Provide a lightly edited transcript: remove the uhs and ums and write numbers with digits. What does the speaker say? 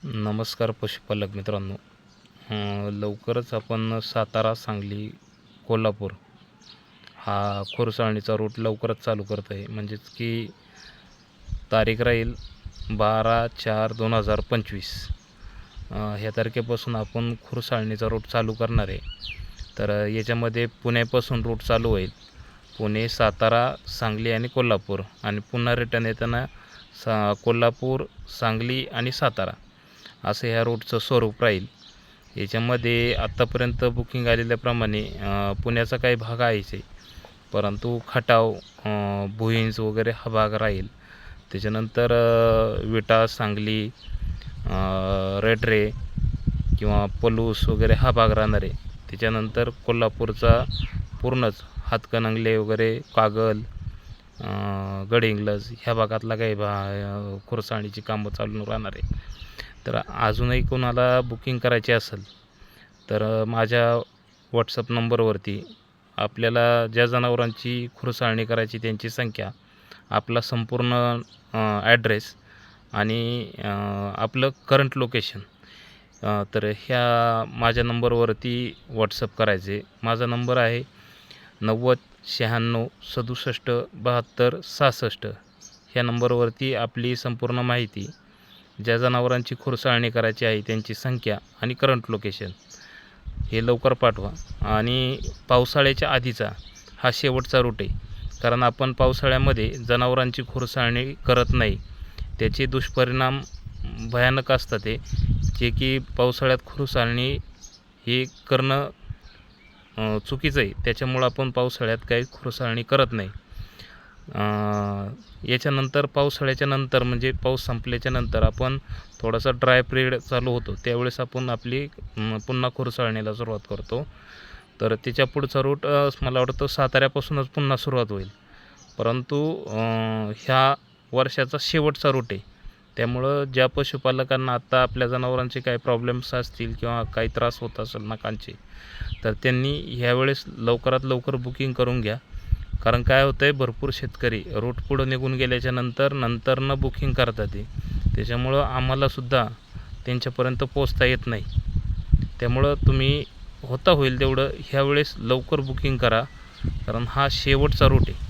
नमस्कार पशुपालक मित्रांनो. लवकरच आपण सातारा, सांगली, कोल्हापूर हा खुरसाळणीचा रूट लवकरच चालू करत आहे. म्हणजेच की तारीख राहील 12/4/2025 ह्या तारखेपासून आपण खुरसाळणीचा रूट चालू करणार आहे. तर याच्यामध्ये पुण्यापासून रूट चालू होईल. पुणे, सातारा, सांगली आणि कोल्हापूर, आणि पुन्हा रिटर्न येताना कोल्हापूर, सांगली आणि सातारा असं ह्या रूटचं स्वरूप राहील. याच्यामध्ये आत्तापर्यंत बुकिंग आलेल्याप्रमाणे पुण्याचा काही भाग आहेच आहे, परंतु खटाव, भुईंज वगैरे हा भाग राहील. त्याच्यानंतर विटा, सांगली, रेडरे किंवा पलूस वगैरे हा भाग राहणार आहे. त्याच्यानंतर कोल्हापूरचा पूर्णच हातकणंगले वगैरे, कागल, गडहिंग्लज ह्या भागातला काही खुरसाणीची कामं चालू राहणार आहे. तर अजूनही कोणाला बुकिंग करायची असेल तर माझ्या व्हॉट्सअप नंबरवरती आपल्याला ज्या जनावरांची खुरसाळणी करायची त्यांची संख्या, आपला संपूर्ण ॲड्रेस आणि आपलं करंट लोकेशन तर ह्या माझ्या नंबरवरती व्हॉट्सअप करायचे. माझा नंबर आहे 90 96 67 72 66. ह्या नंबरवरती आपली संपूर्ण माहिती, ज्या जनावरांची खुरसाळणी करायची आहे त्यांची संख्या आणि करंट लोकेशन हे लवकर पाठवा. आणि पावसाळ्याच्या आधीचा हा शेवटचा रूट आहे, कारण आपण पावसाळ्यामध्ये जनावरांची खुरसाळणी करत नाही. त्याचे दुष्परिणाम भयानक असतात ते, जे की पावसाळ्यात खुरसाळणी हे करणं चुकीचं आहे. त्याच्यामुळं आपण पावसाळ्यात काही खुरसाळणी करत नाही. याच्यानंतर पावसाळ्याच्या नंतर म्हणजे पाऊस संपल्याच्या नंतर आपण थोडासा ड्राय पिरियड चालू होतो, त्यावेळेस आपण आपली पुन्हा खुरसाळणीला सुरुवात करतो. तर त्याच्या पुढचा रूट मला वाटतं साताऱ्यापासूनच पुन्हा सुरुवात होईल, परंतु ह्या वर्षाचा शेवटचा रूट आहे. त्यामुळं ज्या पशुपालकांना आत्ता आपल्या जनावरांचे काही प्रॉब्लेम्स असतील किंवा काही त्रास होत असेल नाकांचे, तर त्यांनी ह्यावेळेस लवकरात लवकर बुकिंग करून घ्या. कारण काय होतं आहे, भरपूर शेतकरी रूट पुढं निघून गेल्याच्या नंतरनं बुकिंग करतात ते, त्याच्यामुळं आम्हालासुद्धा त्यांच्यापर्यंत पोचता येत नाही. त्यामुळं तुम्ही होईल तेवढं ह्यावेळेस लवकर बुकिंग करा, कारण हा शेवटचा रूट आहे.